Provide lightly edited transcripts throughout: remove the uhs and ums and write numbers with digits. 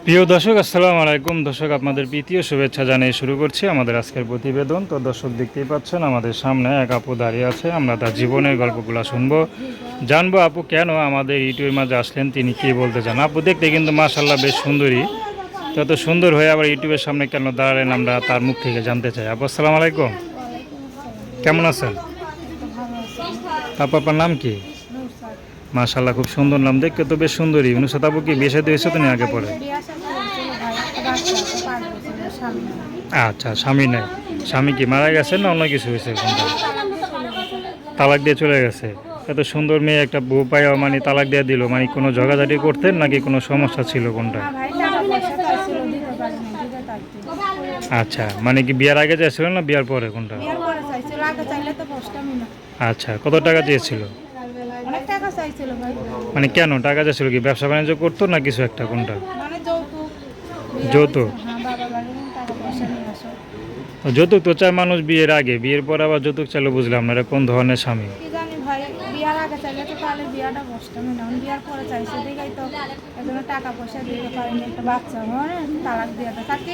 প্রিয় দর্শক, আসসালামু আলাইকুম। দর্শক, আপনাদের প্রীতীয় শুভেচ্ছা জানিয়ে শুরু করছি আমাদের আজকের প্রতিবেদন। তো দর্শক, দেখতেই পাচ্ছেন আমাদের সামনে এক আপু দাঁড়িয়ে আছে। আমরা তার জীবনের গল্পগুলো শুনবো, জানবো আপু কেন আমাদের ইউটিউবের মাঝে আসলেন, তিনি কী বলতে চান। আপু দেখতে কিন্তু মাশাআল্লাহ বেশ সুন্দরী। তো এত সুন্দর হয়ে আবার ইউটিউবের সামনে কেন দাঁড়ালেন, আমরা তার মুখ থেকে জানতে চাই। আপু আসসালামু আলাইকুম, ওয়ালাইকুম আসসালাম। কেমন আছেন? এই তো ভালো আছি। আপু আপনার নাম কি? নৌসাদ। মাশাআল্লাহ, খুব সুন্দর নাম, দেখতে তো বেশ সুন্দরী। নুসরাত আপু কি বিয়ে শাদী হয়েছে তো নি আগে পরে? বিয়ে শাদী হয়েছিল ভাই, একটা বাচ্চা আছে, 5 বছরের, স্বামী নাই। আচ্ছা, স্বামী নাই। স্বামী কি মারা গেছেন না অন্য কিছু হয়েছে কোনটা? তালাক দিয়ে চলে গেছে। তালাক দিয়ে চলে গেছে। এত সুন্দর মেয়ে একটা বউ পাইয়া মানে তালাক দিয়ে দিল, মানে কোনো ঝগড়াঝাটি করতেন নাকি কোনো সমস্যা ছিল কোনটা? না ভাই, টাকা পয়সা চাইছিল, দিতে পারিনি, দিতে পারছি। আচ্ছা, মানে কি বিয়ার আগে চাইছিল না বিয়ার পরে কোনটা? বিয়ের পরে চাইছিল, আগে চাইলে তো কষ্টমই না। আচ্ছা, কত টাকা চেয়েছিল? অনেক টাকা চাইছিল ভাই, মানে কেন টাকা চাইছিল, কি ব্যবসা বাণিজ্য করতো না কিছু একটা কোনটা? মানে যৌতুক। বিয়ে যৌতুক? হয়েছে, হ্যাঁ, বাবা বাড়ি টাকা পয়সা নিয়ে আসো। তো যৌতুক তো চায় মানুষ বিয়ের আগে, বিয়ের পর আবার যৌতুক চাইলে বুঝলাম না, এটা কোন ধরনের স্বামী? কি জানি ভাই, বিয়ার আগে চাইলে তো তাহলে বিয়াটা কষ্টমই না, বিয়ার পরে চাইছে দেখেই তো এজন্য টাকা পয়সা দিতে পারিনি, একটা বাচ্চা মানে তালাক দিয়ে দেয় তাকে,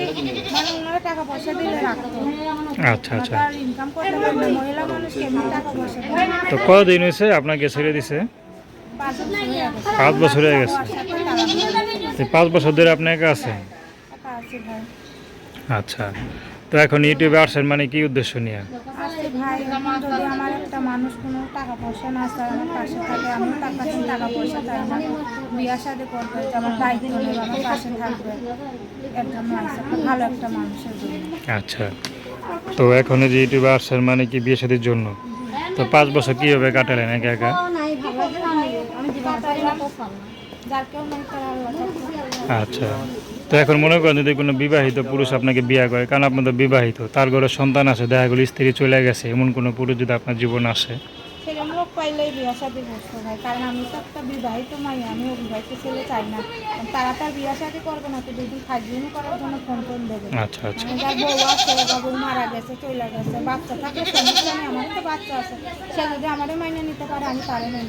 মানে ওনারা টাকা পয়সা দিলে রাখতো। আচ্ছা আচ্ছা। তার ইনকাম করতে পারবে, মহিলা মানুষ কেমনি টাকা পয়সা দেবে। তো কতদিন হয়েছে আপনাকে ছেড়ে দিছে? 5 বছর হয়ে গেছে। 5 বছর হয়ে গেছে। বাচ্চা হওয়ার সাথে তালাক দিয়ে দিয়েছে। তো 5 বছর ধরে আপনি একা আছেন? টাকা আছে ভাই। আচ্ছা, তো এখন ইউটিউবে আসছেন মানে কি উদ্দেশ্য নিয়ে? আছে ভাই, এখন যদি আমার একটা মানুষ কোনো টাকা পয়সা না চায়, আমার পাশে থাকে, আমিও তার কাছে টাকা পয়সা চাই না, বিয়ে শাদী করবে, যে আমার দায়িত্ব নেবে, আমার পাশে থাকবে, এর জন্য আছে, একটা ভালো একটা মানুষের জন্য। আচ্ছা, তো এখন এই যে ইউটিউবে আসছেন মানে কি বিয়ে শাদীর জন্য? তো 5 বছর কীভাবে কাটালেন একা একা? আমি জীবন চাইলাম, যার কেউ নেই তার আল্লাহ থাকবে। আচ্ছা, তো এখন মনে করেন যদি কোনো বিবাহিত পুরুষ আপনাকে বিয়ে করে, কারণ আপনি তো বিবাহিত, তার ঘরে সন্তান আছে, দেখা গেলো স্ত্রী চলে গেছে, এমন কোনো পুরুষ যদি আপনার জীবনে আসে? সেরকম লোক পাইলেই বিয়ে শাদী করতে হয়, কারণ আমি তো একটা বিবাহিত মাই, আমি অবিবাহিত ছেলে চাই না। তারা তার বিয়ে শাদী করবে না, তো যদি ফাজলিমি করার জন্য ফোন টোন দেবে। আচ্ছা আচ্ছা। মানে যার বউ আছে বা বউ মারা গেছে, চলে গেছে, বাচ্চা থাকলে সমস্যা নেই, আমার তো বাচ্চা আছে, সে যদি আমারও মাইনে নিতে পারে, আমি পারে না।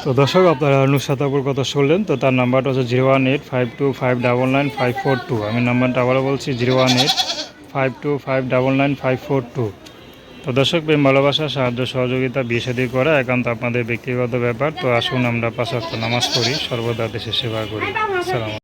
তো দর্শক, আপনারা নুসরাত আপুর কথা শুনলেন। তো তার নাম্বারটা হচ্ছে 01852599542। আমি নাম্বারটা আবারও বলছি, 01852599542। তো দর্শক, প্রেম ভালোবাসা সাহায্য সহযোগিতা বিয়ে শাদী করা একান্ত আপনাদের ব্যক্তিগত ব্যাপার। তো আসুন আমরা 5 ওয়াক্ত নামাজ পড়ি, সর্বদা দেশের সেবা করি। সালাম।